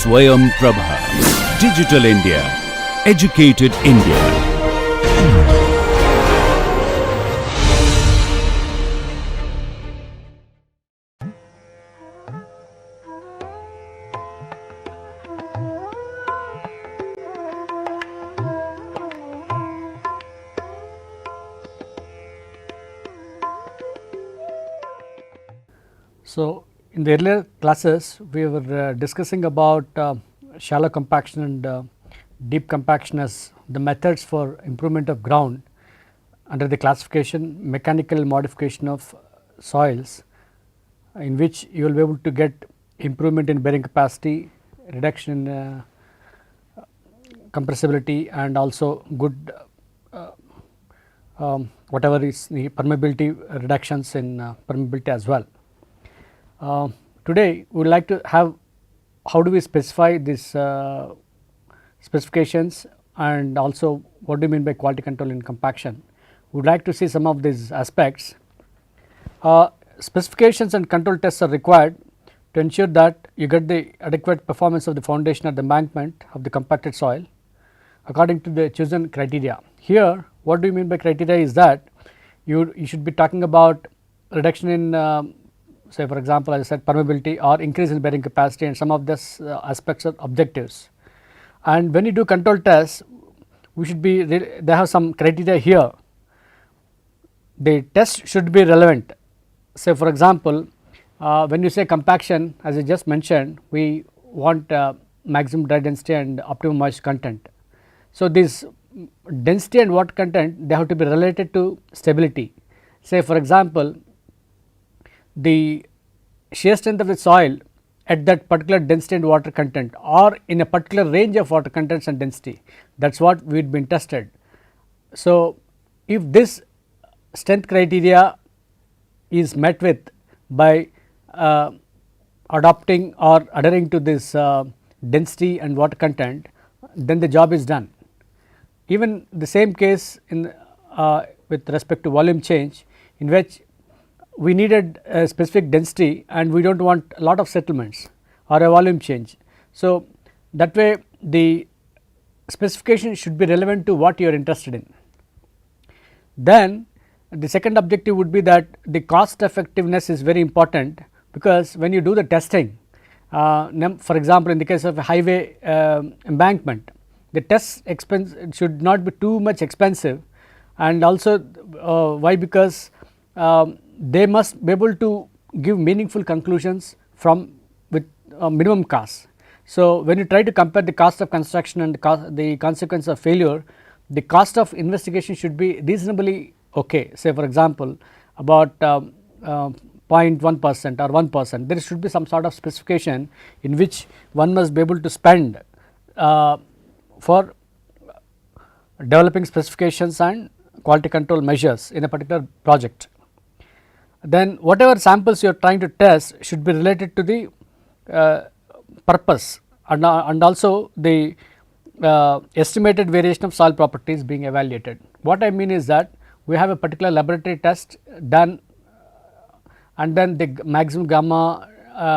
Swayam Prabha. Digital India. Educated India. So, in the earlier classes we were discussing about shallow compaction and deep compaction as the methods for improvement of ground under the classification mechanical modification of soils, in which you will be able to get improvement in bearing capacity, reduction in compressibility, and also good whatever is the permeability reductions in permeability as well. Today we would like to have how do we specify these specifications, and also what do you mean by quality control in compaction. We would like to see some of these aspects. Specifications and control tests are required to ensure that you get the adequate performance of the foundation or the embankment of the compacted soil according to the chosen criteria. Here what do you mean by criteria is that you should be talking about reduction in say for example, as I said, permeability or increase in bearing capacity, and some of these aspects are objectives. And when you do control tests, we should be they have some criteria here. The test should be relevant. Say for example, when you say compaction, as I just mentioned, we want maximum dry density and optimum moisture content. So, this density and water content, they have to be related to stability. Say for example, the shear strength of the soil at that particular density and water content, or in a particular range of water contents and density, that is what we had been tested. So, if this strength criteria is met with by adopting or adhering to this density and water content, then the job is done. Even the same case in with respect to volume change, in which we needed a specific density and we do not want a lot of settlements or a volume change. So, that way the specification should be relevant to what you are interested in. Then the second objective would be that the cost effectiveness is very important, because when you do the testing, for example, in the case of a highway embankment, the test expense should not be too much expensive, and also why, because they must be able to give meaningful conclusions from with minimum cost. So, when you try to compare the cost of construction and the consequence of failure, the cost of investigation should be reasonably okay. Say for example, about 0.1% or 1%, there should be some sort of specification in which one must be able to spend for developing specifications and quality control measures in a particular project. Then whatever samples you are trying to test should be related to the purpose, and also the estimated variation of soil properties being evaluated. What I mean is that we have a particular laboratory test done, and then the maximum gamma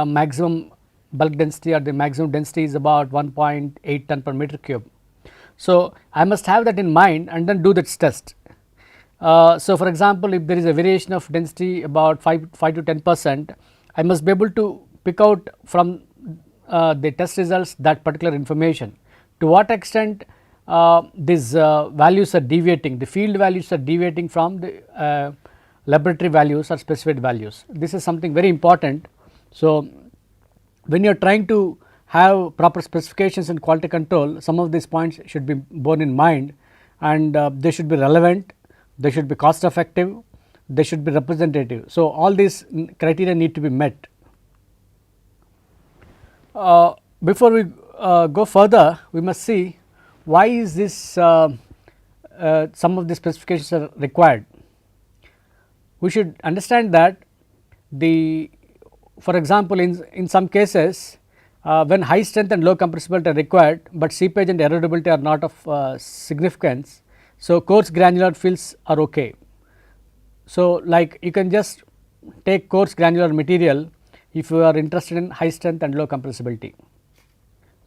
maximum bulk density or the maximum density is about 1.8 ton per meter cube. So, I must have that in mind and then do that test. So, for example, if there is a variation of density about 5 to 10%, I must be able to pick out from the test results that particular information. To what extent these values are deviating, the field values are deviating from the laboratory values or specified values. This is something very important. So, when you are trying to have proper specifications and quality control, some of these points should be borne in mind, and they should be relevant, they should be cost effective, they should be representative. So, all these criteria need to be met. Before we go further, we must see why is this some of the specifications are required. We should understand that the, for example, in some cases when high strength and low compressibility are required, but seepage and erodibility are not of significance. So, coarse granular fills are okay. So, like you can just take coarse granular material if you are interested in high strength and low compressibility.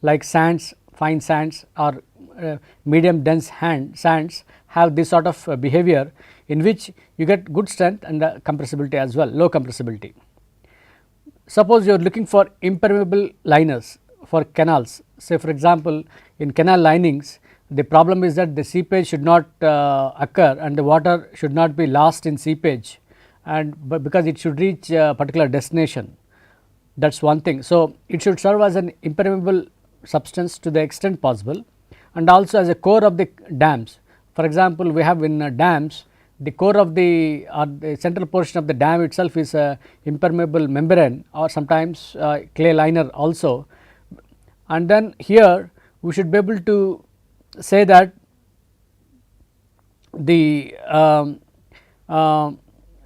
like sands, fine sands or medium dense sands have this sort of behavior in which you get good strength and compressibility as well, low compressibility. Suppose you are looking for impermeable liners for canals, say for example, in canal linings the problem is that the seepage should not occur and the water should not be lost in seepage, and because it should reach a particular destination, that is one thing. So, it should serve as an impermeable substance to the extent possible and also as a core of the dams. For example, we have in dams the core of the or the central portion of the dam itself is a impermeable membrane or sometimes clay liner also, and then here we should be able to say that the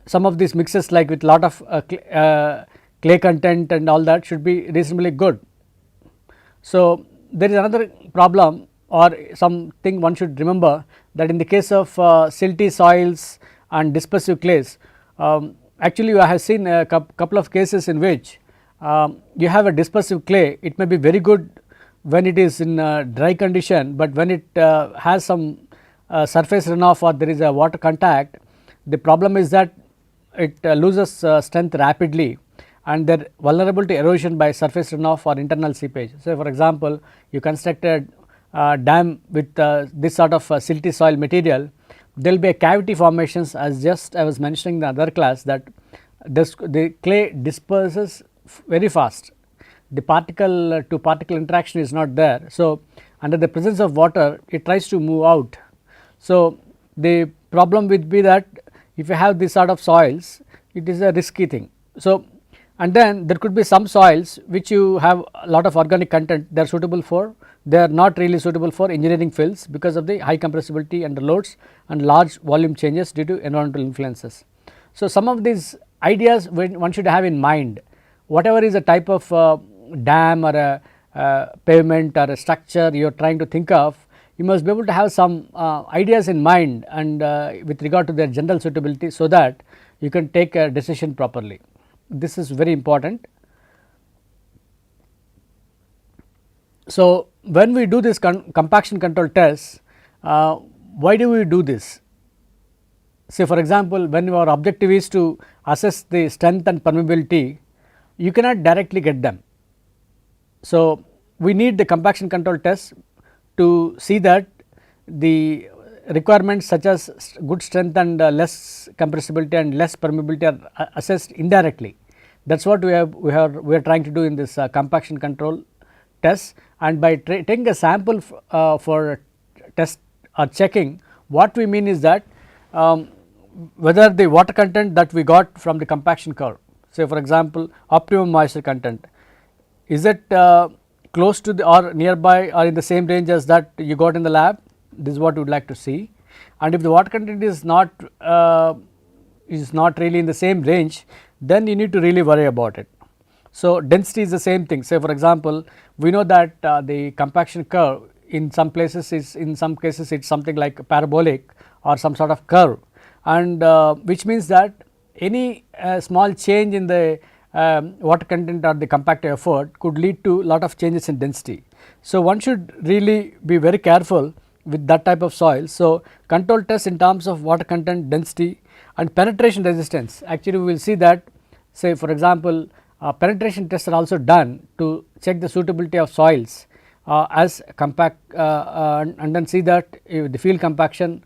some of these mixes like with lot of clay content and all that should be reasonably good. So, there is another problem or something one should remember, that in the case of silty soils and dispersive clays, actually I have seen a couple of cases in which you have a dispersive clay, it may be very good when it is in dry condition, but when it has some surface runoff or there is a water contact, the problem is that it loses strength rapidly and they are vulnerable to erosion by surface runoff or internal seepage. So, for example, you constructed dam with this sort of silty soil material, there will be a cavity formations, as just I was mentioning in the other class, that the clay disperses very fast, the particle to particle interaction is not there. So, under the presence of water it tries to move out. So, the problem would be that if you have this sort of soils, it is a risky thing. So, and then there could be some soils which you have a lot of organic content, they are suitable for, they are not really suitable for engineering fills because of the high compressibility under loads and large volume changes due to environmental influences. So, some of these ideas one should have in mind, whatever is a type of dam or a pavement or a structure you are trying to think of, you must be able to have some ideas in mind and with regard to their general suitability, so that you can take a decision properly. This is very important. So, when we do this compaction control test, why do we do this? Say for example, when your objective is to assess the strength and permeability, you cannot directly get them. So, we need the compaction control test to see that the requirements such as good strength and less compressibility and less permeability are assessed indirectly. That is what we are trying to do in this compaction control test, and by taking a sample for test or checking, what we mean is that whether the water content that we got from the compaction curve, say for example optimum moisture content, is it close to the or nearby or in the same range as that you got in the lab, this is what we would like to see. And if the water content is not really in the same range, then you need to really worry about it. So, density is the same thing, say for example, we know that the compaction curve in some places is, in some cases it is something like parabolic or some sort of curve, and which means that any small change in the water content or the compactive effort could lead to lot of changes in density. So, one should really be very careful with that type of soil. So, control test in terms of water content, density and penetration resistance, actually we will see that, say for example, penetration tests are also done to check the suitability of soils as compact and then see that if the field compaction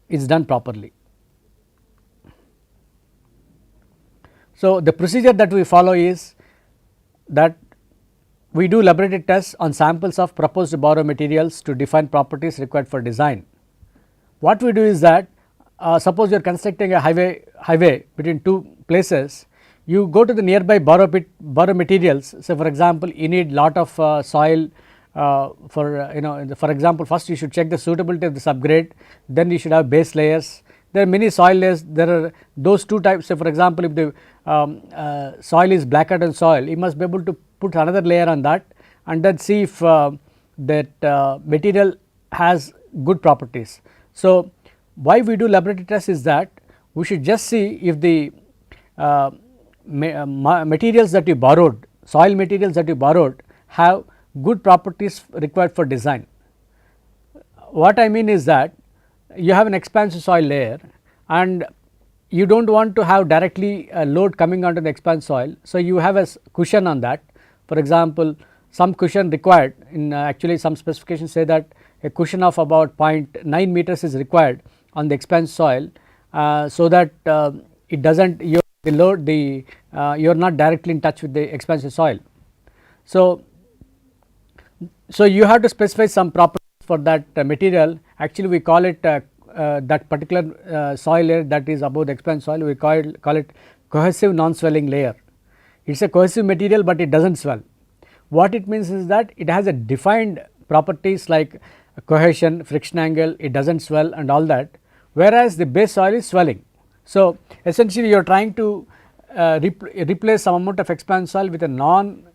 is done properly. So, the procedure that we follow is that we do laboratory tests on samples of proposed borrow materials to define properties required for design. What we do is that suppose you are constructing a highway between two places, you go to the nearby borrow materials. So, for example, you need lot of soil for for example, first you should check the suitability of the subgrade, then you should have base layers. There are many soil layers, there are those two types. So, for example, if the soil is blackened soil, you must be able to put another layer on that and then see if that material has good properties. So, why we do laboratory tests is that we should just see if the materials that you borrowed, soil materials that you borrowed have good properties required for design. What I mean is that you have an expansive soil layer and you do not want to have directly a load coming onto the expansive soil. So, you have a cushion on that. For example, some cushion required in actually some specifications say that a cushion of about 0.9 meters is required on the expansive soil, so that it does not the load the you are not directly in touch with the expansive soil. So, you have to specify some properties for that material. Actually, we call it that particular soil layer that is above the expansive soil, we call it cohesive non-swelling layer. It is a cohesive material, but it does not swell. What it means is that it has a defined properties like cohesion, friction angle, it does not swell and all that, whereas the base soil is swelling. So, essentially you are trying to replace some amount of expansive soil with a non-swelling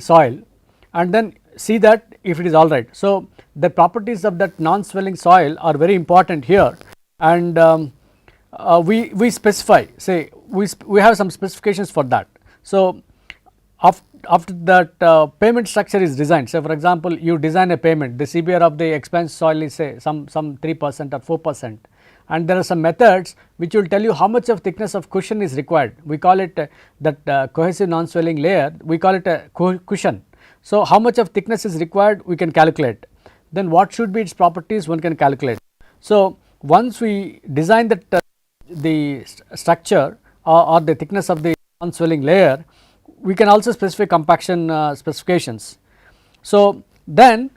soil and then see that if it is all right. So, the properties of that non-swelling soil are very important here, and we specify, say we have some specifications for that. So, after that pavement structure is designed, say for example, you design a pavement, the CBR of the expansive soil is say some 3% or 4%, and there are some methods which will tell you how much of thickness of cushion is required. We call it that cohesive non-swelling layer, we call it a cushion. So, how much of thickness is required we can calculate, then what should be its properties one can calculate. So, once we design that the structure or the thickness of the non-swelling layer, we can also specify compaction specifications. So, then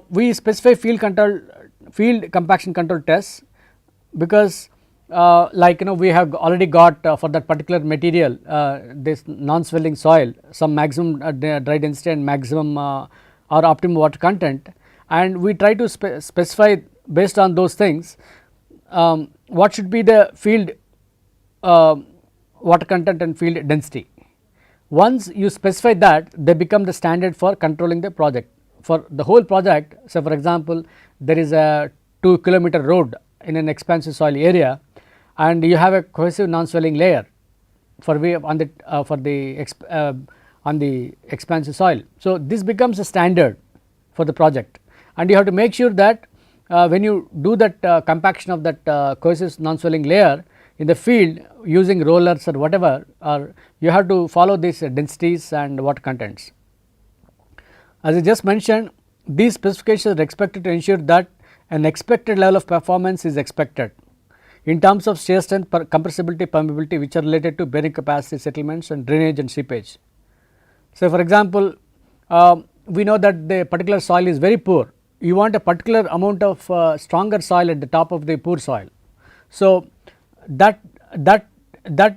we specify field compaction control tests, because like we have already got for that particular material this non-swelling soil some maximum dry density and maximum or optimum water content, and we try to specify based on those things what should be the field water content and field density. Once you specify that, they become the standard for controlling the project. For the whole project, so for example, there is a 2-kilometer road in an expansive soil area and you have a cohesive non-swelling layer on the expansive soil. So, this becomes a standard for the project, and you have to make sure that when you do that compaction of that cohesive non-swelling layer in the field using rollers or whatever, or you have to follow these densities and water contents. As I just mentioned, these specifications are expected to ensure that an expected level of performance is expected in terms of shear strength, compressibility, permeability, which are related to bearing capacity, settlements and drainage and seepage. So, for example, we know that the particular soil is very poor, you want a particular amount of stronger soil at the top of the poor soil. So, that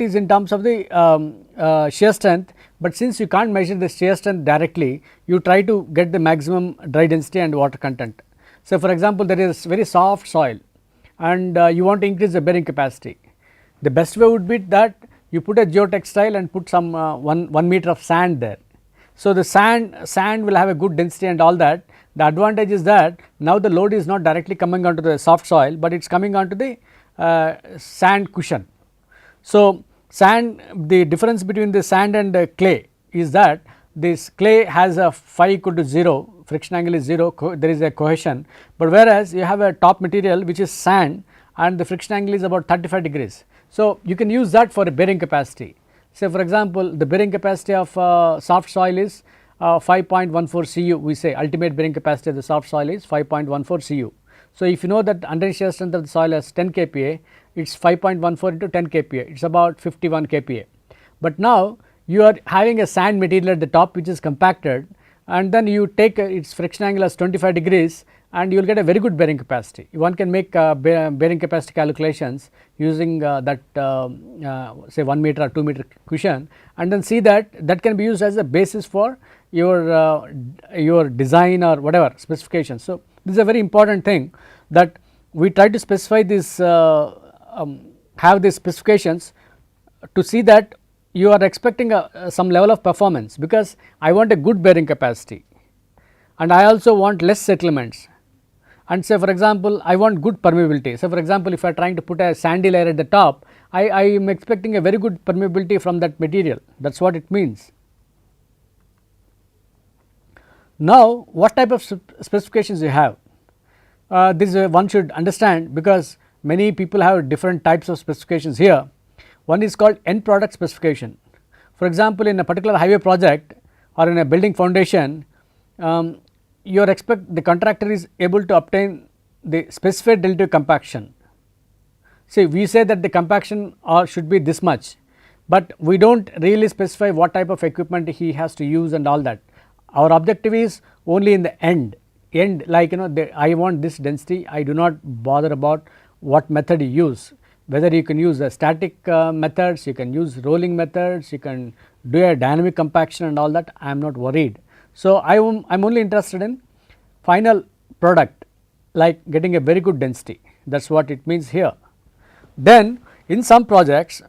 is in terms of the shear strength, but since you can't measure the shear strength directly, you try to get the maximum dry density and water content. So, for example, there is very soft soil and you want to increase the bearing capacity. The best way would be that you put a geotextile and put some 1 meter of sand there. So, the sand will have a good density and all that. The advantage is that now the load is not directly coming onto the soft soil, but it is coming onto the sand cushion. So, the difference between the sand and the clay is that this clay has a phi equal to 0, friction angle is 0, there is a cohesion, but whereas you have a top material which is sand and the friction angle is about 35 degrees. So, you can use that for a bearing capacity. Say for example, the bearing capacity of soft soil is 5.14 cu, we say ultimate bearing capacity of the soft soil is 5.14 cu. So, if you know that under shear strength of the soil has 10 kPa, it is 5.14 into 10 kPa, it is about 51 kPa. But now you are having a sand material at the top which is compacted, and then you take its friction angle as 25 degrees and you will get a very good bearing capacity. One can make bearing capacity calculations using that say 1 meter or 2 meter cushion, and then see that can be used as a basis for your design or whatever specifications. So, this is a very important thing that we try to specify this have these specifications to see that you are expecting some level of performance, because I want a good bearing capacity and I also want less settlements, and say for example, I want good permeability. So, for example, if I are trying to put a sandy layer at the top, I am expecting a very good permeability from that material, that is what it means. Now, what type of specifications you have? This one should understand, because many people have different types of specifications here. One is called end product specification. For example, in a particular highway project or in a building foundation, you expect the contractor is able to obtain the specified relative compaction. See, we say that the compaction should be this much, but we do not really specify what type of equipment he has to use and all that. Our objective is only in the end, like I want this density, I do not bother about what method you use, whether you can use static methods, you can use rolling methods, you can do a dynamic compaction and all that, I am not worried. So, I am only interested in final product, like getting a very good density, that is what it means here. Then in some projects,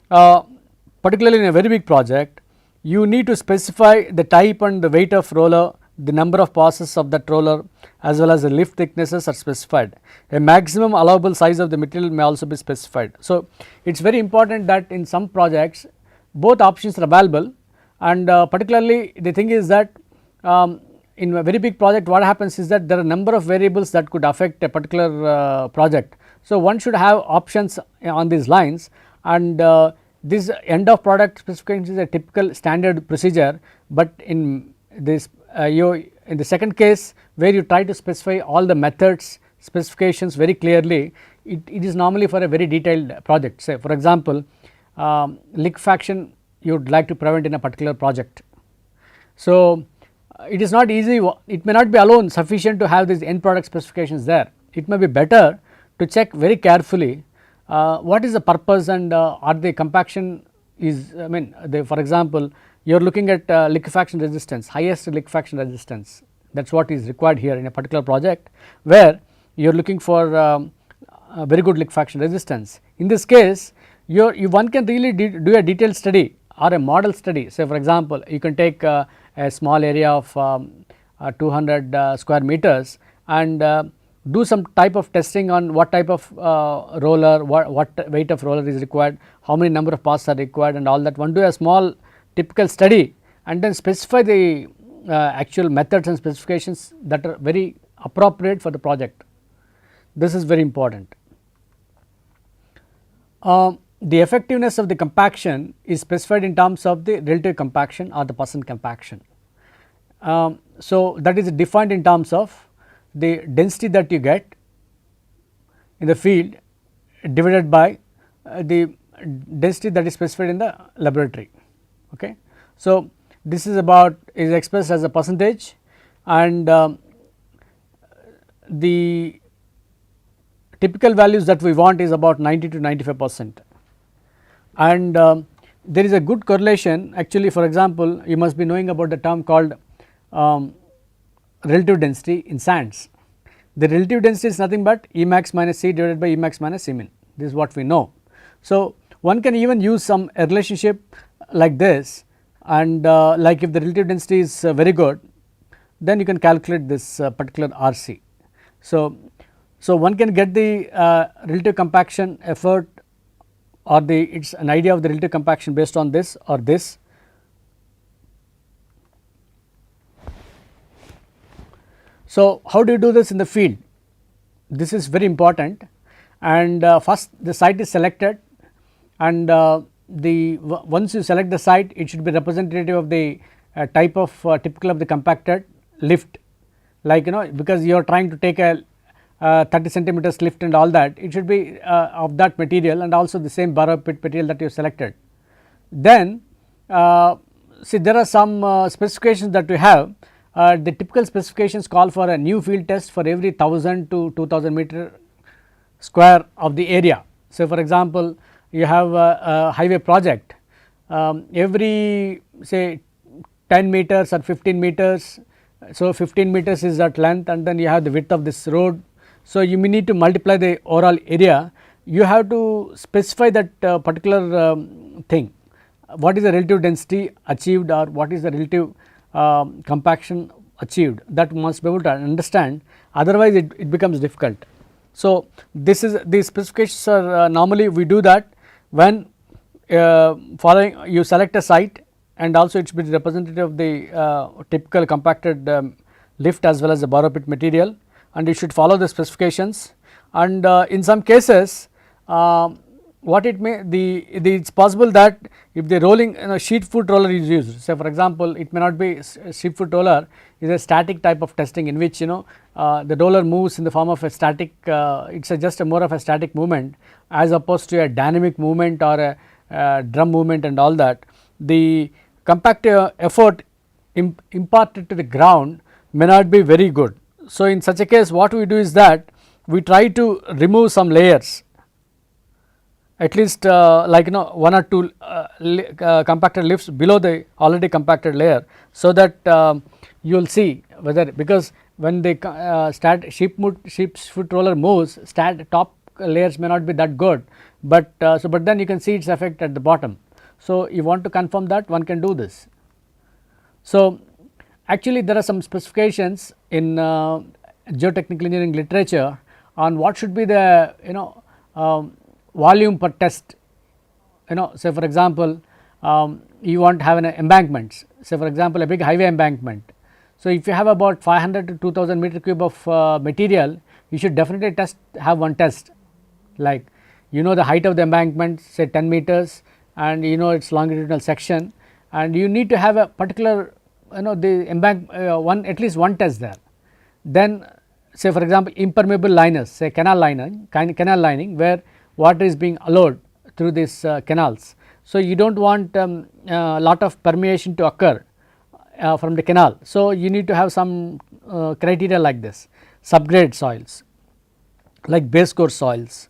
particularly in a very big project, you need to specify the type and the weight of roller, the number of passes of that roller, as well as the lift thicknesses are specified. A maximum allowable size of the material may also be specified. So, it is very important that in some projects both options are available, and particularly the thing is that in a very big project, what happens is that there are a number of variables that could affect a particular project. So, one should have options on these lines, and this end of product specification is a typical standard procedure, but in this in the second case where you try to specify all the methods specifications very clearly, it is normally for a very detailed project. Say for example, liquefaction you would like to prevent in a particular project. So, it is not easy, it may not be alone sufficient to have these end product specifications there. It may be better to check very carefully what is the purpose, and are the compaction is, I mean for example, you are looking at liquefaction resistance, highest liquefaction resistance, that is what is required here in a particular project, where you are looking for a very good liquefaction resistance. In this case, one can really do a detailed study or a model study. Say for example, you can take a small area of 200 square meters and do some type of testing on what type of roller, what weight of roller is required, how many number of passes are required and all that. One do a small typical study and then specify the actual methods and specifications that are very appropriate for the project. This is very important. The effectiveness of the compaction is specified in terms of the relative compaction or the percent compaction. So, that is defined in terms of the density that you get in the field divided by the density that is specified in the laboratory. Okay. So, this is expressed as a percentage, and the typical values that we want is about 90 to 95%, and there is a good correlation. Actually, for example, you must be knowing about the term called relative density in sands. The relative density is nothing but E max minus C divided by E max minus C min. This is what we know. So, one can even use some relationship like this, and like if the relative density is very good, then you can calculate this particular RC. So, one can get the relative compaction effort, or it is an idea of the relative compaction based on this or this. So, how do you do this in the field? This is very important, and first the site is selected, and once you select the site, it should be representative of the type of typical of the compacted lift, like because you are trying to take a 30 centimeters lift and all that, it should be of that material and also the same borrow pit material that you have selected. Then see, there are some specifications that we have. The typical specifications call for a new field test for every 1000 to 2000 meter square of the area. So, for example, you have a highway project, every say 10 meters or 15 meters. So, 15 meters is that length, and then you have the width of this road. So, you may need to multiply the overall area. You have to specify that particular thing, what is the relative density achieved or what is the relative compaction achieved, that must be able to understand, otherwise it becomes difficult. So, this is these specifications are normally we do that when following you select a site and also it should be representative of the typical compacted lift as well as the borrow pit material, and it should follow the specifications. And in some cases what it may it's possible that if the rolling sheet foot roller is used, say for example it may not be sheet foot roller is a static type of testing in which the roller moves in the form of a static, it is just a more of a static movement as opposed to a dynamic movement or a drum movement and all that. The compact effort imparted to the ground may not be very good. So, in such a case what we do is that we try to remove some layers, at least like one or two compacted lifts below the already compacted layer, so that you will see whether, because when the sheep foot roller moves, top layers may not be that good, but but then you can see its effect at the bottom. So, you want to confirm that, one can do this. So, actually there are some specifications in geotechnical engineering literature on what should be the volume per test. Say for example you want to have an embankments, say for example a big highway embankment. So, if you have about 500 to 2000 meter cube of material, you should definitely have one test, like the height of the embankment, say 10 meters, and its longitudinal section, and you need to have a particular the at least one test there. Then say for example impermeable liners, say canal lining where water is being allowed through these canals. So, you do not want lot of permeation to occur from the canal. So, you need to have some criteria like this: subgrade soils, like base course soils,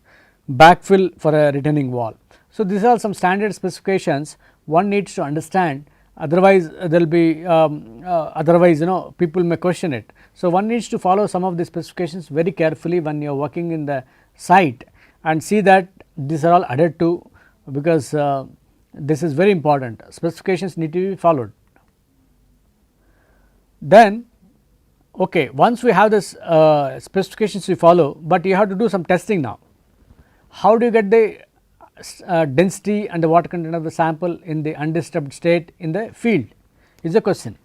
backfill for a retaining wall. So, these are some standard specifications one needs to understand, otherwise there will be otherwise people may question it. So, one needs to follow some of the specifications very carefully when you are working in the site and see that these are all adhered to, because this is very important, specifications need to be followed. Then okay, once we have this specifications we follow, but you have to do some testing now. How do you get the density and the water content of the sample in the undisturbed state in the field is a question.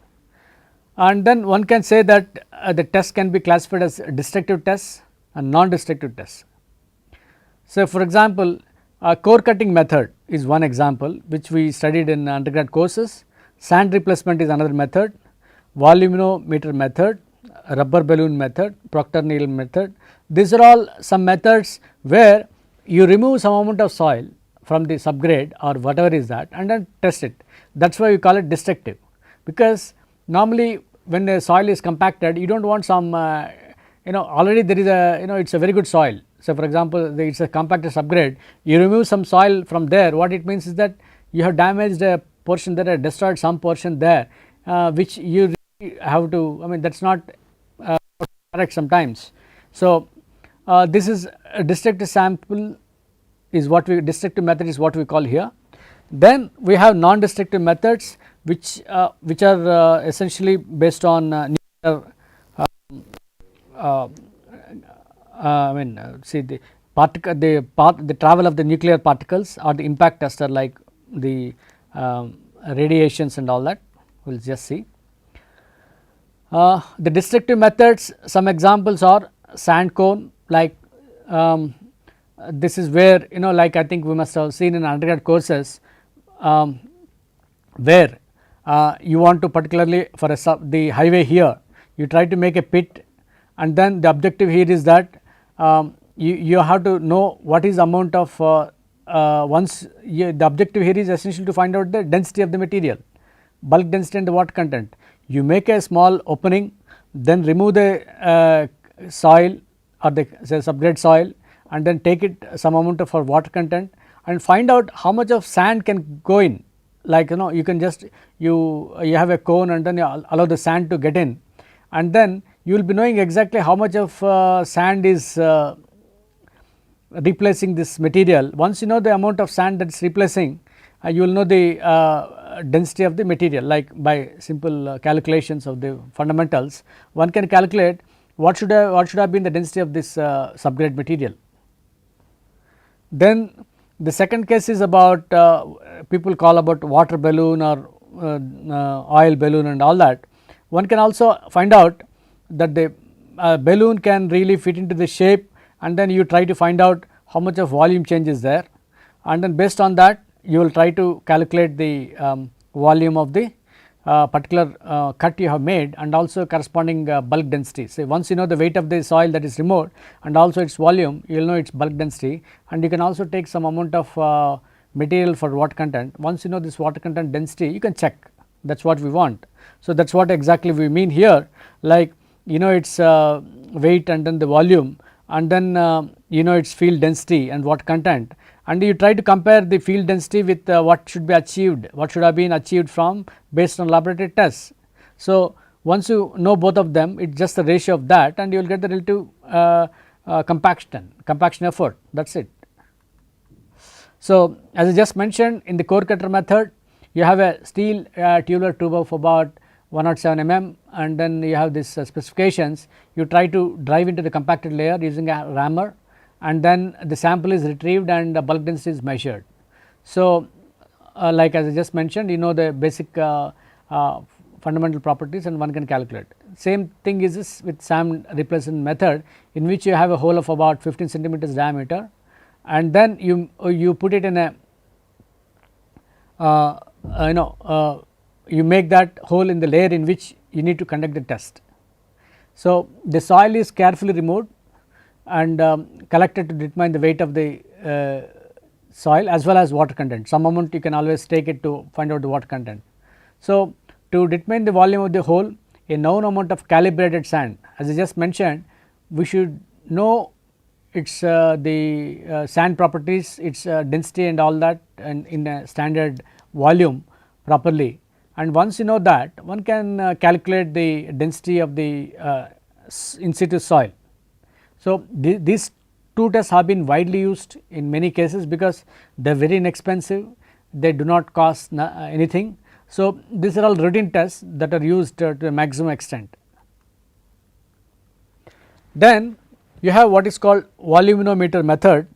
And then one can say that the test can be classified as destructive tests and non-destructive tests. So, for example core cutting method is one example which we studied in undergrad courses, sand replacement is another method, volumeter method, rubber balloon method, Proctor needle method. These are all some methods where you remove some amount of soil from the subgrade or whatever is that and then test it. That is why we call it destructive, because normally when the soil is compacted you do not want some already there is a it is a very good soil. So, for example, it is a compacted subgrade, you remove some soil from there, what it means is that you have damaged a portion there, destroyed some portion there which you really have to, that is not correct sometimes. So, this is a destructive sample is what we destructive method is what we call here. Then we have non-destructive methods which are essentially based on nuclear see the particle the travel of the nuclear particles or the impact tester, like the radiations and all that, we will just see. The destructive methods, some examples are sand cone, like this is where like I think we must have seen in undergrad courses where you want to particularly for the highway here you try to make a pit, and then the objective here is that you have to know what is amount of the objective here is essentially to find out the density of the material, bulk density and the water content. You make a small opening, then remove the soil or the say subgrade soil, and then take it some amount of water content and find out how much of sand can go in, like you can just you have a cone and then you allow the sand to get in, and then you will be knowing exactly how much of sand is replacing this material. Once you know the amount of sand that is replacing, you will know the density of the material, like by simple calculations of the fundamentals one can calculate what should have been the density of this subgrade material. Then the second case is about people call about water balloon or oil balloon and all that, one can also find out that the balloon can really fit into the shape, and then you try to find out how much of volume change is there, and then based on that you will try to calculate the volume of the particular cut you have made, and also corresponding bulk density. So, once you know the weight of the soil that is removed and also its volume, you will know its bulk density, and you can also take some amount of material for water content. Once you know this water content density, you can check, that is what we want. So, that is what exactly we mean here, like you know its weight and then the volume, and then you know its field density and water content, and you try to compare the field density with what should be achieved, what should have been achieved from based on laboratory tests. So, once you know both of them, it is just the ratio of that, and you will get the relative compaction effort, that is it. So, as I just mentioned, in the core cutter method, you have a steel tubular tube of about 107 mm, and then you have these specifications. You try to drive into the compacted layer using a rammer, and then the sample is retrieved and the bulk density is measured. So, like as I just mentioned, you know the basic fundamental properties, and one can calculate. Same thing is this with sand replacement method, in which you have a hole of about 15 centimeters diameter, and then you put it in a you make that hole in the layer in which you need to conduct the test. So, the soil is carefully removed and collected to determine the weight of the soil as well as water content. Some amount you can always take it to find out the water content. So, to determine the volume of the hole, a known amount of calibrated sand, as I just mentioned, we should know its sand properties, its density and all that, and in a standard volume properly, and once you know that, one can calculate the density of the in situ soil. So, these two tests have been widely used in many cases because they are very inexpensive, they do not cost anything. So, these are all routine tests that are used to a maximum extent. Then you have what is called voluminometer method.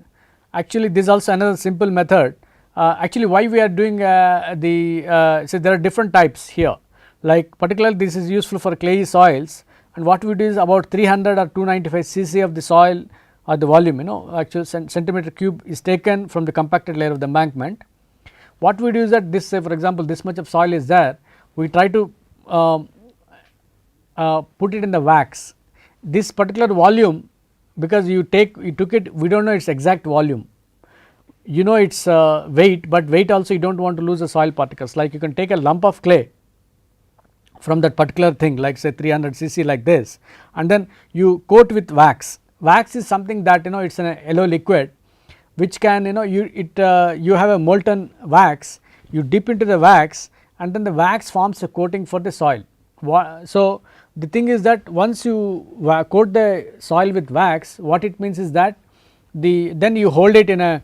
Actually, this is also another simple method. Actually, why we are doing so there are different types here, like particularly this is useful for clayey soils, and what we do is about 300 or 295 cc of the soil or the volume, actual centimeter cube is taken from the compacted layer of the embankment. What we do is that this, say for example, this much of soil is there, we try to put it in the wax. This particular volume, because you took it, we do not know its exact volume, you know its weight, but weight also you do not want to lose the soil particles, like you can take a lump of clay from that particular thing, like say 300 cc like this, and then you coat with wax. Wax is something that it is a yellow liquid which can you have a molten wax, you dip into the wax, and then the wax forms a coating for the soil. So, the thing is that once you coat the soil with wax, what it means is that then you hold it in a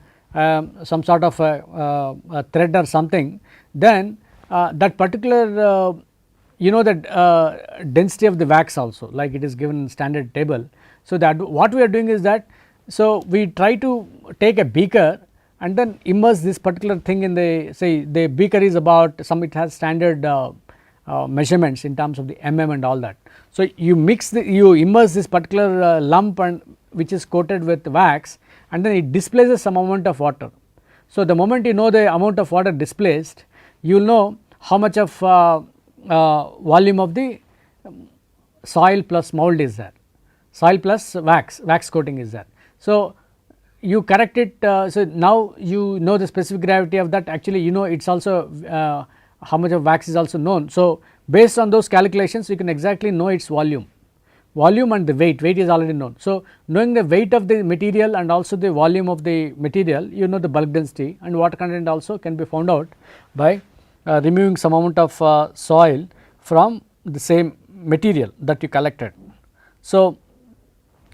some sort of a thread or something, then that particular that density of the wax also, like it is given in standard table. So, that what we are doing is that, so we try to take a beaker and then immerse this particular thing in the, say the beaker is about it has standard measurements in terms of the and all that. So, you immerse this particular lump and which is coated with wax, and then it displaces some amount of water. So, the moment you know the amount of water displaced, you will know how much of volume of the soil plus mold is there, soil plus wax coating is there. So, you correct it, so now you know the specific gravity of that, actually it is also how much of wax is also known. So, based on those calculations you can exactly know its volume and the weight is already known. So, knowing the weight of the material and also the volume of the material, you know the bulk density, and water content also can be found out by removing some amount of soil from the same material that you collected. So,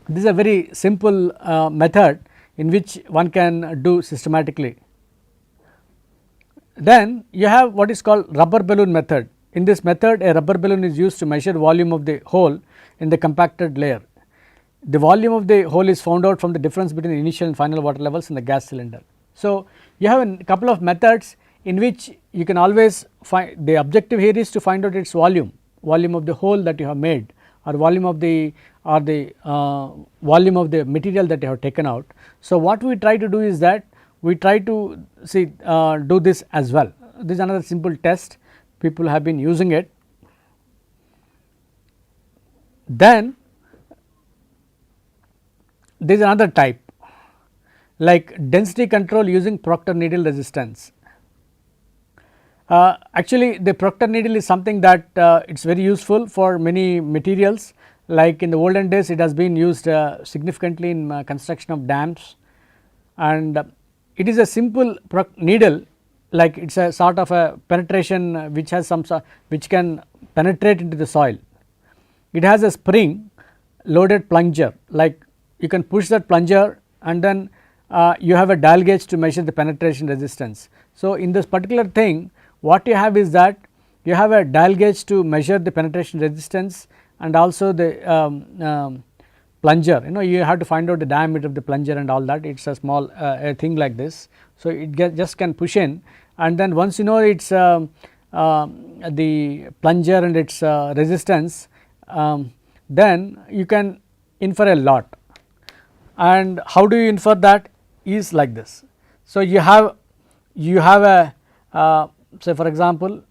this is a very simple method in which one can do systematically. Then you have what is called rubber balloon method. In this method, a rubber balloon is used to measure volume of the hole in the compacted layer. The volume of the hole is found out from the difference between the initial and final water levels in the gas cylinder. So, you have a couple of methods in which you can always find, the objective here is to find out its volume of the hole that you have made, or volume of the volume of the material that you have taken out. So, what we try to do is that we try to see do this as well. This is another simple test, people have been using it. Then there is another type like density control using Proctor needle resistance. Actually, the Proctor needle is something that it is very useful for many materials, like in the olden days it has been used significantly in construction of dams, and it is a simple needle, like it is a sort of a penetration which has some which can penetrate into the soil. It has a spring loaded plunger, like you can push that plunger and then you have a dial gauge to measure the penetration resistance. So, in this particular thing what you have is that you have a dial gauge to measure the penetration resistance, and also the plunger, you have to find out the diameter of the plunger and all that. It is a small a thing like this. So, it just can push in, and then once you know its the plunger and its resistance, then you can infer a lot. And how do you infer that is like this. So, you have a say for example,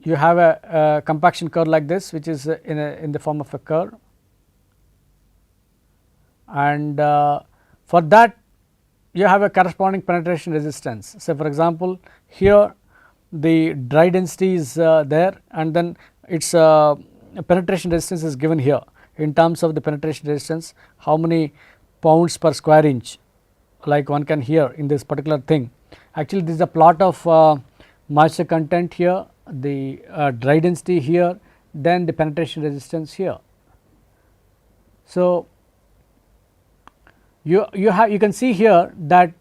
you have a compaction curve like this, which is in the form of a curve, and for that you have a corresponding penetration resistance. Say for example, here the dry density is there, and then its penetration resistance is given here in terms of the penetration resistance, how many pounds per square inch, like one can hear in this particular thing. Actually, this is a plot of moisture content here, the dry density here, then the penetration resistance here. So, you can see here that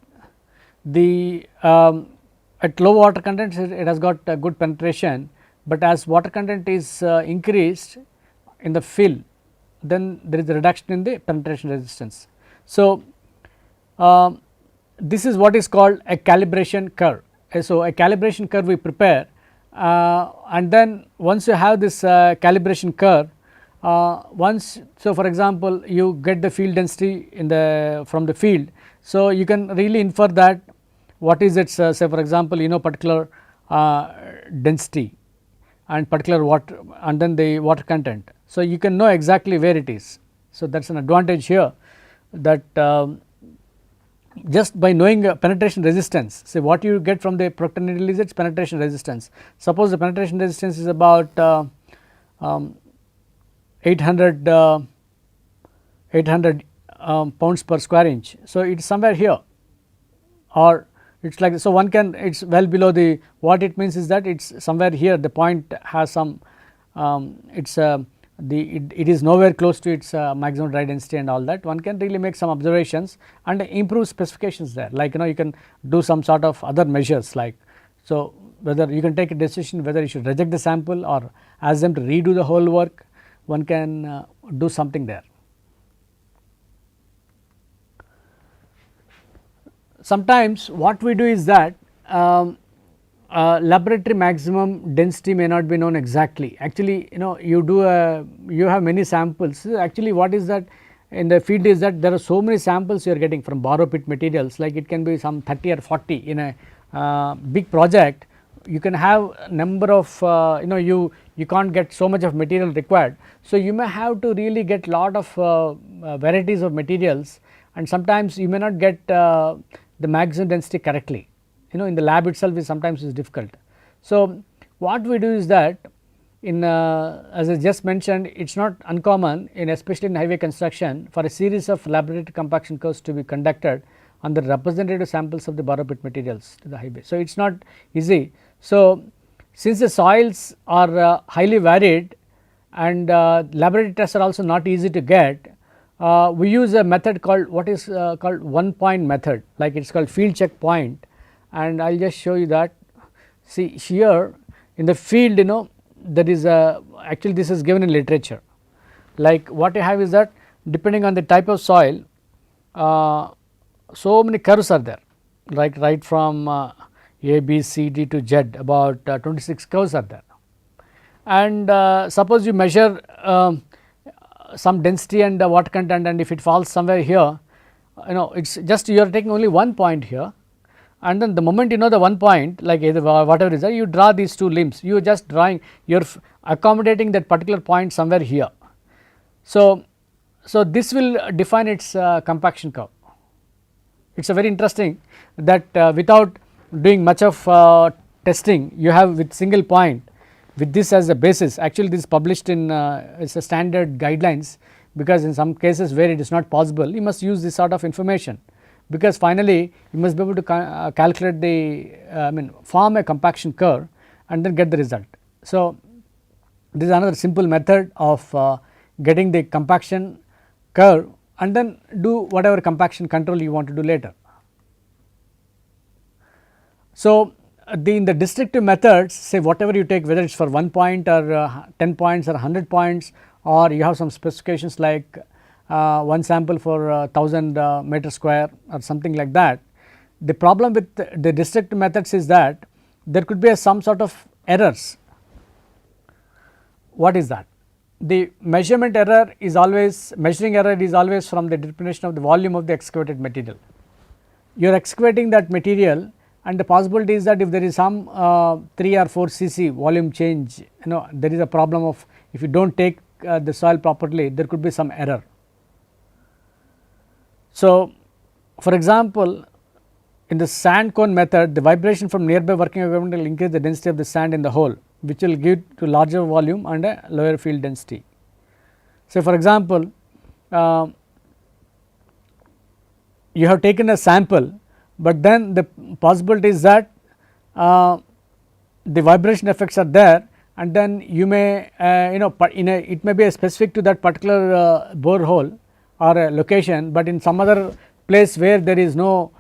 the at low water content it has got a good penetration, but as water content is increased in the fill, then there is a reduction in the penetration resistance. So, this is what is called a calibration curve. So, a calibration curve we prepare, and then once you have this calibration curve, so for example, you get the field density in the from the field. So, you can really infer that what is its say for example, particular density and particular water, and then the water content. So, you can know exactly where it is. So, that is an advantage here, that just by knowing penetration resistance, say what you get from the Proctor needle is its penetration resistance. Suppose the penetration resistance is about 800 pounds per square inch. So, it is somewhere here, or it is like, so one can, it is well below the, what it means is that it is somewhere here, the point has some it is it is nowhere close to its maximum dry density and all that. One can really make some observations and improve specifications there, like you can do some sort of other measures, like, so whether you can take a decision whether you should reject the sample or ask them to redo the whole work, one can do something there. Sometimes what we do is that laboratory maximum density may not be known exactly. Actually, you do you have many samples. Actually, what is that in the field is that there are so many samples you are getting from borrow pit materials, like it can be some 30 or 40 in a big project. You can have number of you can't get so much of material required. So, you may have to really get lot of varieties of materials, and sometimes you may not get the maximum density correctly. In the lab itself is sometimes is difficult. So, what we do is that in as I just mentioned, it is not uncommon in, especially in highway construction, for a series of laboratory compaction curves to be conducted on the representative samples of the borrow pit materials to the highway. So, it is not easy. So, since the soils are highly varied and laboratory tests are also not easy to get, we use a method called what is called one point method, like it is called field check point, and I will just show you that. See here in the field, there is a, actually this is given in literature, like what you have is that depending on the type of soil, so many curves are there, like right from A, B, C, D to Z, about 26 curves are there. And suppose you measure some density and water content, and if it falls somewhere here, it is just you are taking only one point here, and then the moment you know the one point, like either whatever is there, you draw these two limbs, you are just drawing, you are accommodating that particular point somewhere here. So this will define its compaction curve. It is a very interesting that without doing much of testing, you have with single point with this as a basis. Actually this is published in it's a standard guidelines, because in some cases where it is not possible, you must use this sort of information, because finally you must be able to calculate the form a compaction curve and then get the result. So this is another simple method of getting the compaction curve, and then do whatever compaction control you want to do later. So in the descriptive methods, say whatever you take, whether it is for 1 point or 10 points or 100 points, or you have some specifications like one sample for 1000 meter square or something like that. The problem with the descriptive methods is that there could be some sort of errors. What is that? The measurement error is always, measuring error is always from the determination of the volume of the excavated material. You are excavating that material, and the possibility is that if there is some 3 or 4 cc volume change, there is a problem of, if you do not take the soil properly, there could be some error. So for example, in the sand cone method, the vibration from nearby working equipment will increase the density of the sand in the hole, which will give to larger volume and a lower field density. So for example, you have taken a sample, but then the possibility is that the vibration effects are there, and then you may it may be a specific to that particular borehole or a location, but in some other place where there is no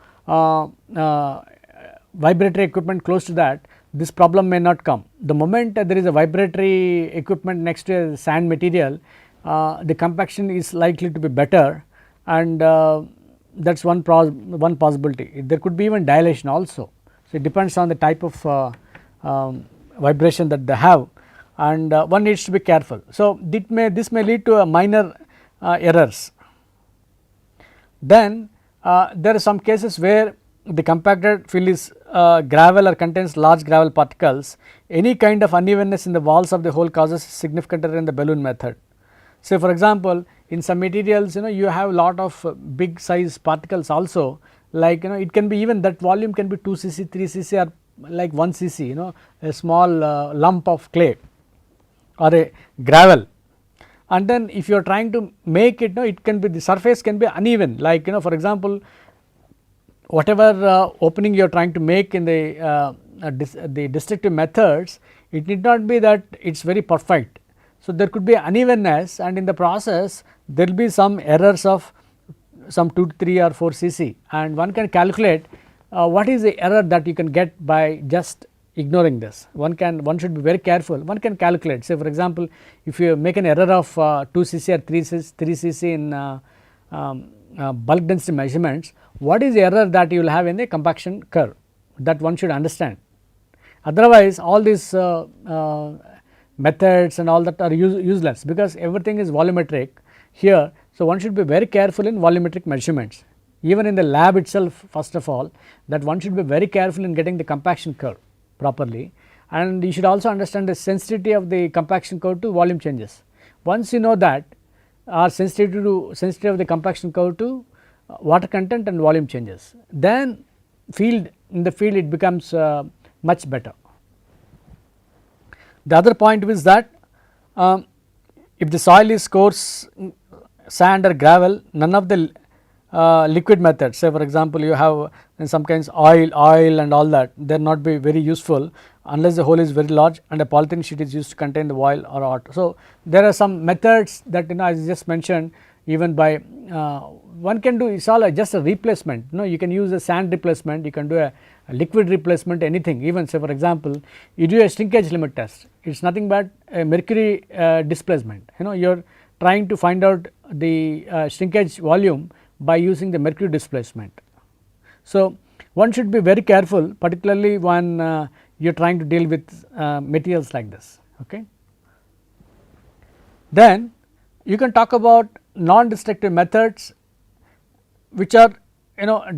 vibratory equipment close to that, this problem may not come. The moment there is a vibratory equipment next to a sand material, the compaction is likely to be better, and that is one possibility. There could be even dilation also. So it depends on the type of vibration that they have, and one needs to be careful. So this may lead to a minor errors. Then there are some cases where the compacted fill is gravel or contains large gravel particles. Any kind of unevenness in the walls of the hole causes significant error in the balloon method. Say for example, in some materials you have lot of big size particles also, like it can be even that volume can be 2 cc, 3 cc or like 1 cc, a small lump of clay or a gravel. And then if you are trying to make it, it can be, the surface can be uneven, like for example, whatever opening you are trying to make in the destructive methods, it need not be that it is very perfect. So there could be unevenness, and in the process there will be some errors of some 2 to 3 or 4 cc, and one can calculate what is the error that you can get by just ignoring this. One should be very careful. One can calculate, say for example, if you make an error of 2 cc or 3 cc in bulk density measurements, what is the error that you will have in the compaction curve, that one should understand. Otherwise all these methods and all that are useless, because everything is volumetric here. So one should be very careful in volumetric measurements, even in the lab itself. First of all, that one should be very careful in getting the compaction curve properly, and you should also understand the sensitivity of the compaction curve to volume changes. Once you know that, or sensitivity of the compaction curve to water content and volume changes, then in the field it becomes much better. The other point is that if the soil is coarse sand or gravel, none of the liquid methods, say for example you have in some kinds oil and all that, they will not be very useful unless the hole is very large and a polythene sheet is used to contain the oil or water. So there are some methods that as I just mentioned, even by one can do, it is all just a replacement. You can use a sand replacement, you can do a liquid replacement, anything. Even say for example, you do a shrinkage limit test, it is nothing but a mercury displacement. You are trying to find out the shrinkage volume by using the mercury displacement. So One should be very careful, particularly when you are trying to deal with materials like this. Okay. Then you can talk about non-destructive methods, which are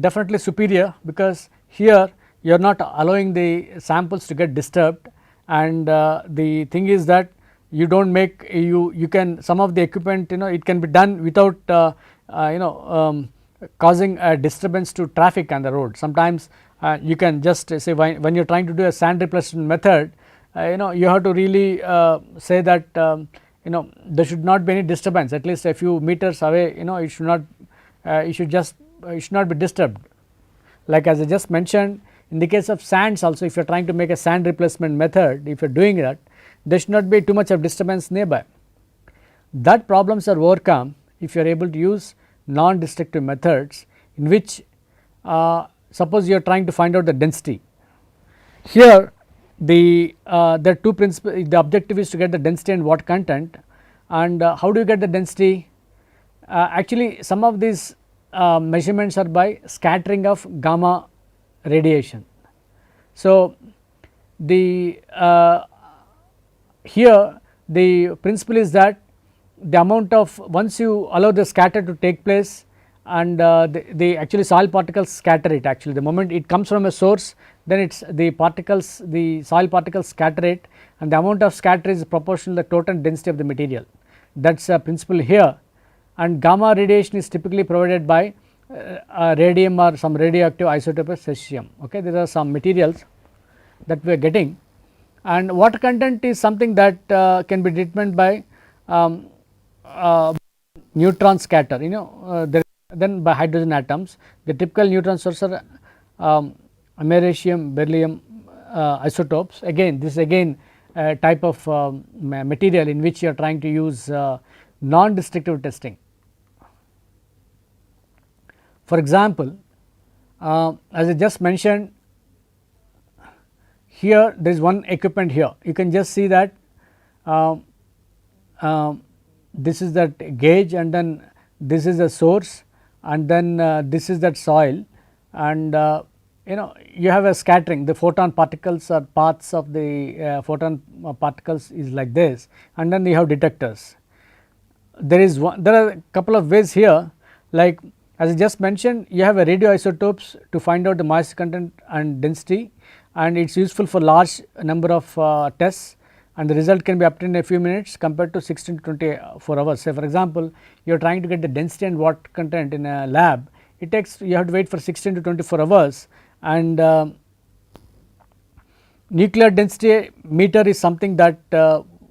definitely superior, because here you are not allowing the samples to get disturbed, and the thing is that you do not make you can some of the equipment it can be done without causing a disturbance to traffic on the road. Sometimes you can just say when you are trying to do a sand replacement method, you have to really say that there should not be any disturbance, at least a few meters away, it should not it should not be disturbed. Like as I just mentioned, in the case of sands also, if you are trying to make a sand replacement method, if you are doing that, there should not be too much of disturbance nearby. That problems are overcome if you are able to use non-destructive methods, in which suppose you are trying to find out the density. Here there are two principles. The objective is to get the density and water content, and how do you get the density? Actually some of these measurements are by scattering of gamma radiation. So the here the principle is that the amount of, once you allow the scatter to take place, and the actually soil particles scatter it, actually the moment it comes from a source, then it is the soil particles scatter it, and the amount of scatter is proportional to the total density of the material. That is a principle here, and gamma radiation is typically provided by radium or some radioactive isotope of cesium. Okay. These are some materials that we are getting, and water content is something that can be determined by neutron scatter, then by hydrogen atoms. The typical neutron source are americium, beryllium isotopes. Again, this is again a type of material in which you are trying to use non-destructive testing. For example, as I just mentioned, here there is one equipment here. You can just see that this is that gauge, and then this is the source, and then this is that soil, and you have a scattering. The photon particles or paths of the photon particles is like this, and then you have detectors. There are a couple of ways here, like as I just mentioned, you have a radioisotopes to find out the moisture content and density, and it is useful for large number of tests, and the result can be obtained in a few minutes compared to 16 to 24 hours. Say for example, you are trying to get the density and water content in a lab, it takes, you have to wait for 16 to 24 hours, and nuclear density meter is something that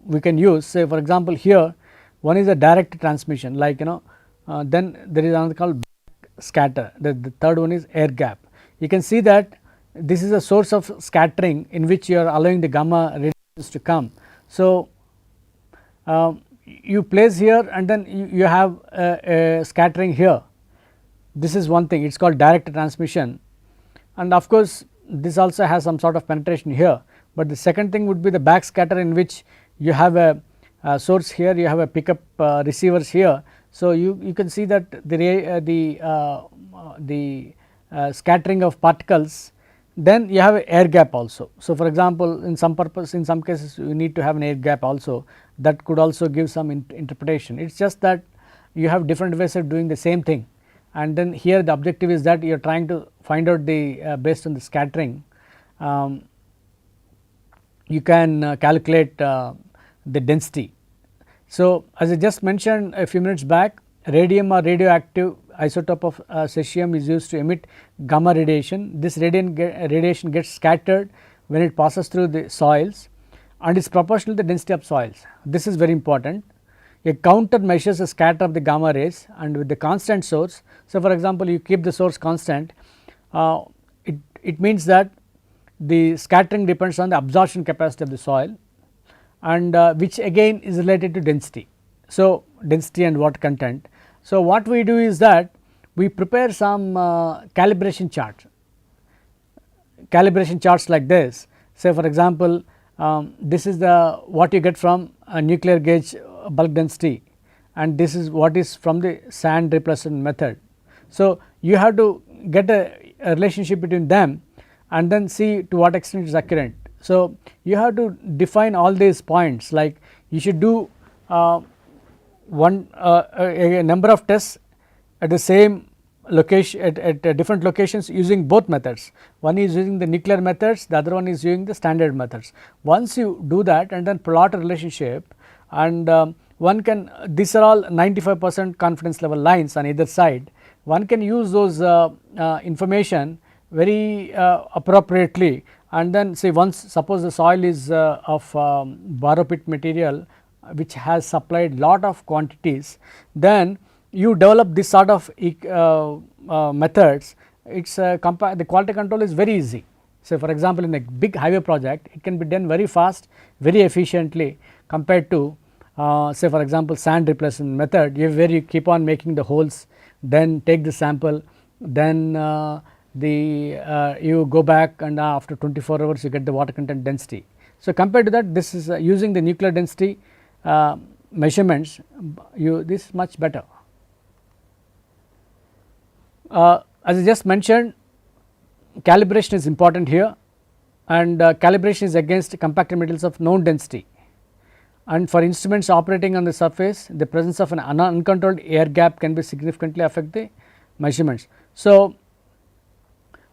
we can use. Say for example, here one is a direct transmission, like then there is another called scatter, the third one is air gap. You can see that this is a source of scattering in which you are allowing the gamma radiations to come. So you place here, and then you have a scattering here. This is one thing, it is called direct transmission, and of course this also has some sort of penetration here, but the second thing would be the back scatter, in which you have a source here, you have a pickup receivers here. So you can see that the scattering of particles, then you have an air gap also. So for example, in some cases you need to have an air gap also, that could also give some interpretation. It is just that you have different ways of doing the same thing, and then here the objective is that you are trying to find out the based on the scattering, you can calculate the density. So as I just mentioned a few minutes back, radium or radioactive isotope of cesium is used to emit gamma radiation. This radiation gets scattered when it passes through the soils, and is proportional to the density of soils. This is very important. A counter measures the scatter of the gamma rays, and with the constant source. So for example, you keep the source constant, it means that the scattering depends on the absorption capacity of the soil, and which again is related to density. So density and water content. So what we do is that we prepare some calibration charts like this. Say for example, this is the what you get from a nuclear gauge bulk density, and this is what is from the sand replacement method. So you have to get a relationship between them and then see to what extent it is accurate. So, you have to define all these points, like you should do a number of tests at the same location at different locations using both methods. One is using the nuclear methods, the other one is using the standard methods. Once you do that and then plot a relationship, and one can, these are all 95% confidence level lines on either side, one can use those information very appropriately, and then say once suppose the soil is of borrow pit material which has supplied lot of quantities, then you develop this sort of methods. It's the quality control is very easy. So, for example, in a big highway project it can be done very fast, very efficiently compared to say for example sand replacement method, where you keep on making the holes, then take the sample, then you go back and after 24 hours you get the water content density. So, compared to that, this is using the nuclear density measurements, this is much better. As I just mentioned, calibration is important here, and calibration is against compacted materials of known density, and for instruments operating on the surface, the presence of an uncontrolled air gap can be significantly affect the measurements. So,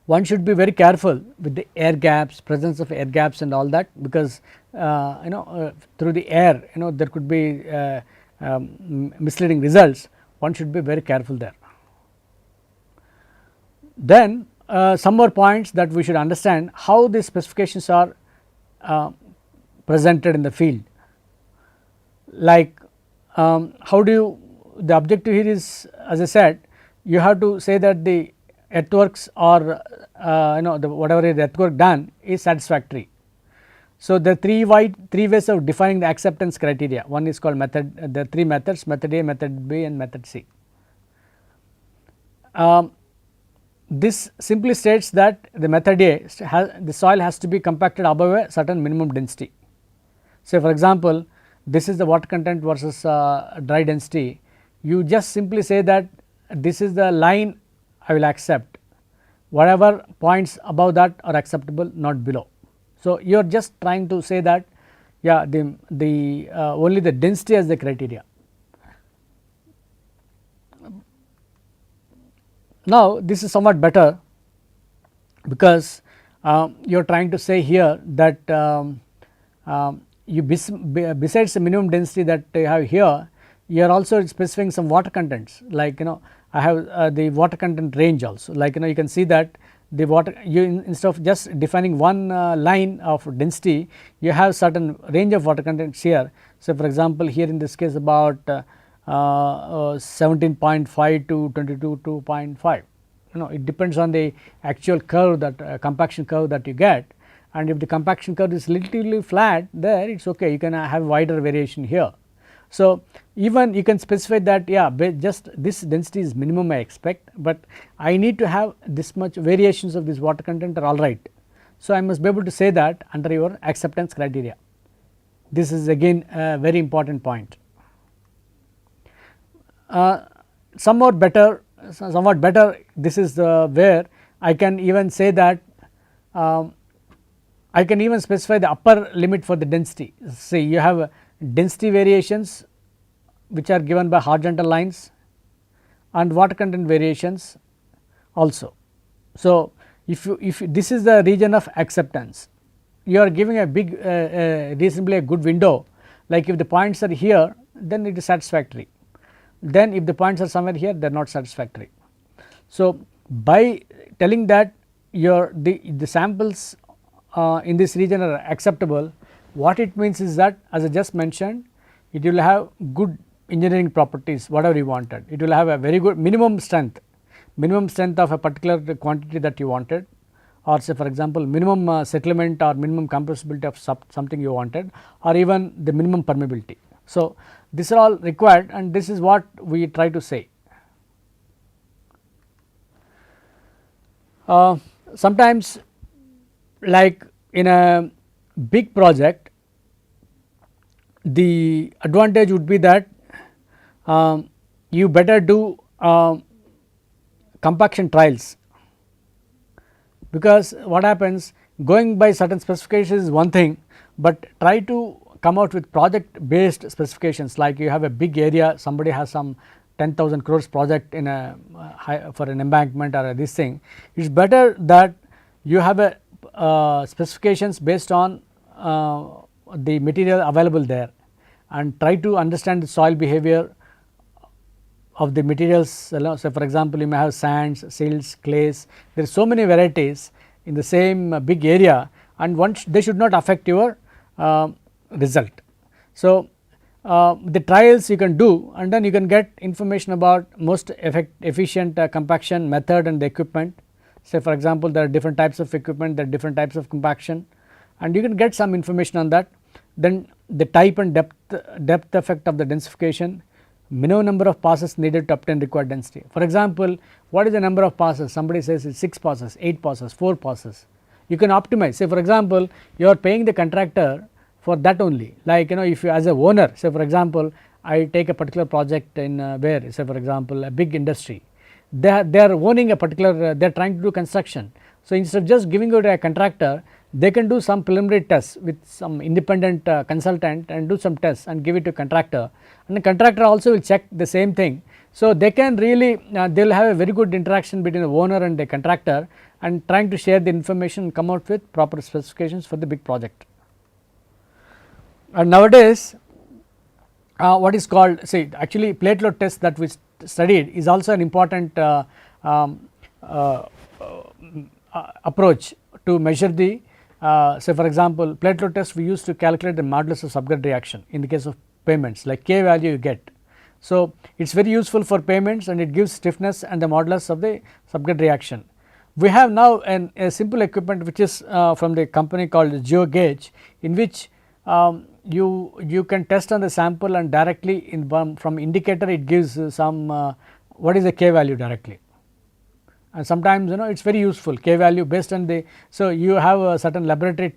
one should be very careful with the air gaps, presence of air gaps and all that, because through the air there could be misleading results. One should be very careful there. Then some more points that we should understand, how the specifications are presented in the field, like how do you, the objective here is, as I said, you have to say that the earthworks or whatever is the earthwork done is satisfactory. So, the three ways of defining the acceptance criteria, one is called method, the three methods, method A, method B and method C. This simply states that the method A the soil has to be compacted above a certain minimum density. Say for example, this is the water content versus dry density, you just simply say that this is the line I will accept, whatever points above that are acceptable, not below. So, you are just trying to say that the only the density as the criteria. Now, this is somewhat better, because you are trying to say here that you besides the minimum density that you have here, you are also specifying some water contents, like I have the water content range also, like you can see that the water, you instead of just defining one line of density, you have certain range of water contents here. So, for example, here in this case about 17.5 to 22.5, it depends on the actual curve, that compaction curve that you get, and if the compaction curve is relatively flat, there it is okay, you can have wider variation here. So, even you can specify that just this density is minimum I expect, but I need to have this much variations of this water content are alright. So, I must be able to say that under your acceptance criteria. This is again a very important point. Somewhat better, this is where I can even say that I can even specify the upper limit for the density. See, you have density variations which are given by horizontal lines and water content variations also. So, if this is the region of acceptance, you are giving a big reasonably a good window, like if the points are here, then it is satisfactory, then if the points are somewhere here, they are not satisfactory. So, by telling that the samples in this region are acceptable, what it means is that, as I just mentioned, it will have good engineering properties, whatever you wanted. It will have a very good minimum strength of a particular quantity that you wanted, or say for example minimum settlement or minimum compressibility of something you wanted, or even the minimum permeability. So, these are all required, and this is what we try to say. Sometimes, like in a big project, the advantage would be that you better do compaction trials. because what happens, going by certain specifications is one thing, but try to come out with project based specifications, like you have a big area, somebody has some 10,000 crores project in a for an embankment or this thing. It is better that you have a specifications based on the material available there, and try to understand the soil behavior of the materials. So, for example, you may have sands, silts, clays, there are so many varieties in the same big area, and they should not affect your result. So, the trials you can do, and then you can get information about most efficient compaction method and the equipment. Say for example, there are different types of equipment, there are different types of compaction, and you can get some information on that. Then the type and depth effect of the densification, minimum number of passes needed to obtain required density. For example, what is the number of passes? Somebody says it is 6 passes, 8 passes, 4 passes. You can optimize. Say for example, you are paying the contractor for that only, like if you as a owner, say for example, I take a particular project in where, say for example, a big industry, they are owning a particular, they are trying to do construction. So, instead of just giving it to a contractor, they can do some preliminary tests with some independent consultant and do some tests and give it to contractor, and the contractor also will check the same thing. So, they can really they will have a very good interaction between the owner and the contractor, and trying to share the information and come out with proper specifications for the big project. And nowadays what is called, actually plate load test that we studied is also an important approach to measure the say for example, plate load test we use to calculate the modulus of subgrade reaction in the case of payments, like K value you get. So, it is very useful for payments, and it gives stiffness and the modulus of the subgrade reaction. We have now a simple equipment which is from the company called GeoGauge, in which you can test on the sample, and directly from indicator it gives some what is the K value directly, and sometimes it is very useful K value based on the. So, you have a certain laboratory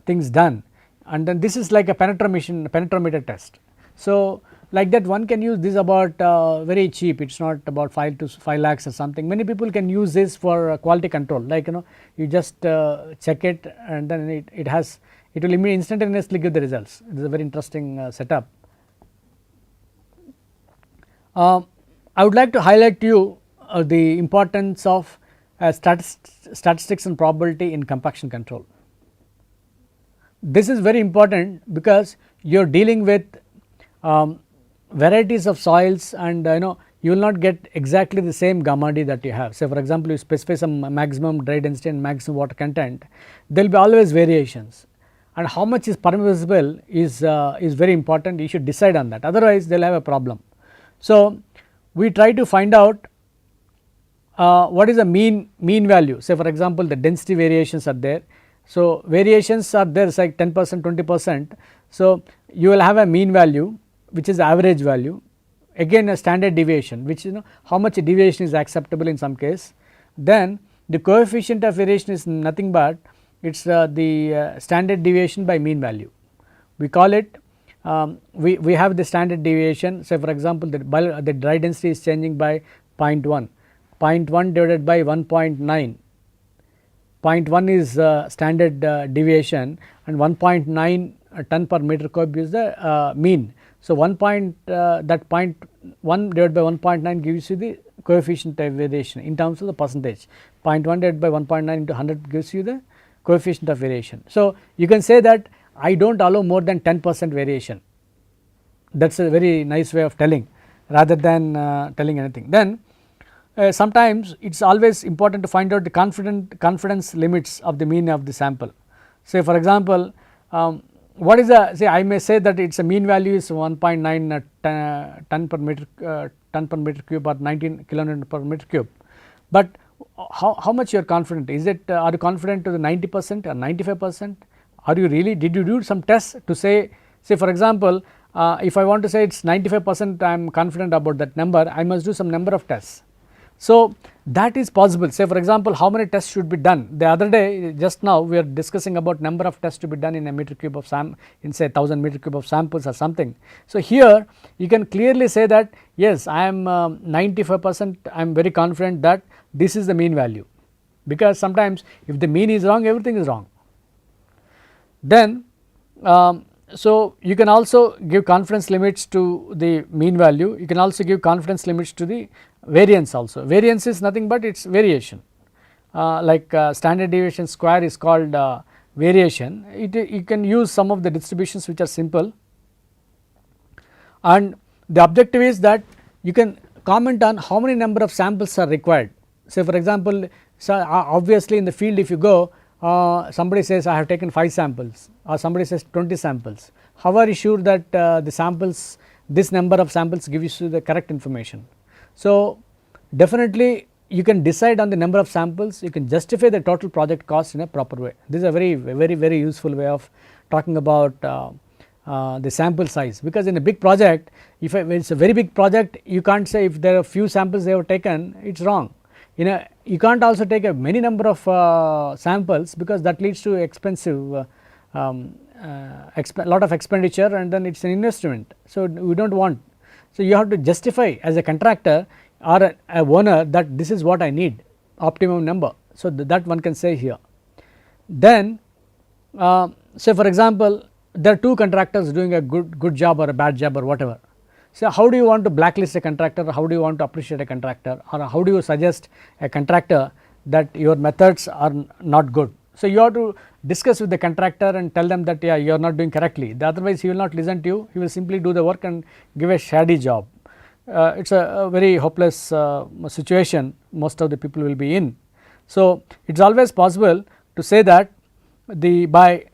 things done, and then this is like a penetrometer test. So, like that one can use this about very cheap, it is not about 5 lakhs or something. Many people can use this for quality control, like you just check it, and then it will instantaneously give the results. It is a very interesting setup. I would like to highlight to you the importance of statistics and probability in compaction control. This is very important because you are dealing with varieties of soils, and you will not get exactly the same gamma D that you have. Say for example, you specify some maximum dry density and maximum water content, there will be always variations, and how much is permissible is very important. You should decide on that, otherwise they will have a problem. So, we try to find out what is the mean value. Say for example, the density variations are there. So, variations are there, it's like 10%, 20%. So, you will have a mean value which is the average value, again a standard deviation, which how much deviation is acceptable in some case. Then the coefficient of variation is nothing but it is the standard deviation by mean value. We call it we have the standard deviation. Say for example, the dry density is changing by 0.1, 0.1 divided by 1.9, 0.1 is standard deviation, and 1.9 ton per meter cube is the mean. So, that 0.1 divided by 1.9 gives you the coefficient of variation in terms of the percentage. 0.1 divided by 1.9 into 100 gives you the coefficient of variation. So, you can say that I do not allow more than 10% variation. That is a very nice way of telling rather than telling anything. Then sometimes it is always important to find out the confidence limits of the mean of the sample. Say for example, what is the, say I may say that its a mean value is 1.9 ton per meter cube or 19 kilonewton per meter cube, but how much you are confident? Is it are you confident to the 90% or 95%? Are you really, did you do some tests to say for example, if I want to say it is 95%, I am confident about that number, I must do some number of tests. So, That is possible. Say for example, how many tests should be done? The other day, just now we are discussing about number of tests to be done in a meter cube of in say 1000 meter cube of samples or something. So here you can clearly say that yes, I am 95%, I am very confident that this is the mean value, because sometimes if the mean is wrong, everything is wrong. Then so you can also give confidence limits to the mean value, you can also give confidence limits to the variance also. Variance is nothing but it is variation, like standard deviation square is called variation. You can use some of the distributions which are simple, and the objective is that you can comment on how many number of samples are required. Say for example, so obviously in the field if you go, somebody says I have taken 5 samples or somebody says 20 samples, how are you sure that the samples, this number of samples gives you the correct information? So definitely you can decide on the number of samples, you can justify the total project cost in a proper way. This is a very useful way of talking about the sample size, because in a big project, if it is a very big project, you can't say if there are few samples they have taken, it is wrong. You can't also take a many number of samples, because that leads to expensive lot of expenditure, and then it is an investment. So we do not want. So you have to justify as a contractor or a owner that this is what I need, optimum number. So that one can say here. Then say for example, there are 2 contractors doing a good job or a bad job or whatever. So how do you want to blacklist a contractor, how do you want to appreciate a contractor, or how do you suggest a contractor that your methods are not good? So you have to discuss with the contractor and tell them that yeah, you are not doing correctly, otherwise he will not listen to you, he will simply do the work and give a shoddy job. It is a very hopeless situation most of the people will be in. So it is always possible to say that by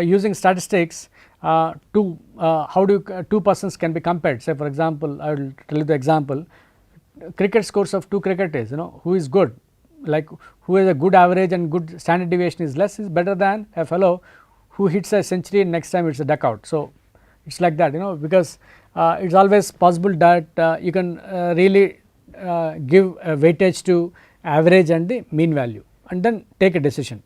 using statistics, how do 2 persons can be compared. Say for example, I will tell you the example, cricket scores of 2 cricketers, who is good, like who has a good average and good standard deviation is less, is better than a fellow who hits a century and next time it is a duck out. So it is like that, because it is always possible that you can really give a weightage to average and the mean value and then take a decision.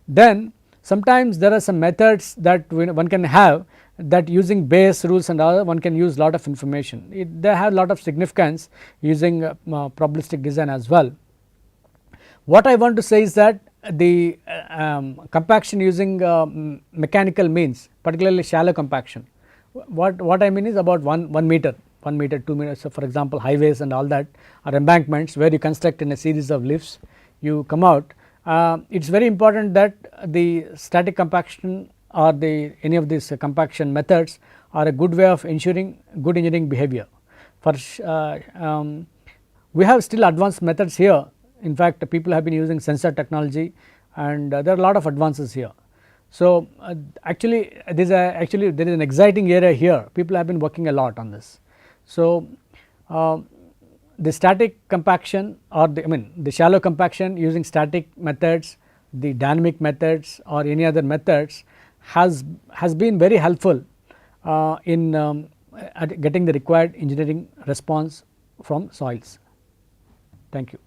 Then sometimes there are some methods that one can have, that using Bayes rules and all, one can use lot of information. They have lot of significance using probabilistic design as well. What I want to say is that the compaction using mechanical means, particularly shallow compaction, what I mean is about 1 meter, 2 meters. So for example, highways and all that, or embankments where you construct in a series of lifts, you come out. It is very important that the static compaction or any of these compaction methods are a good way of ensuring good engineering behavior. For we have still advanced methods here. In fact, people have been using sensor technology, and there are a lot of advances here. So actually there is an exciting area here. People have been working a lot on this. So the static compaction or the shallow compaction using static methods, the dynamic methods or any other methods has been very helpful in at getting the required engineering response from soils. Thank you.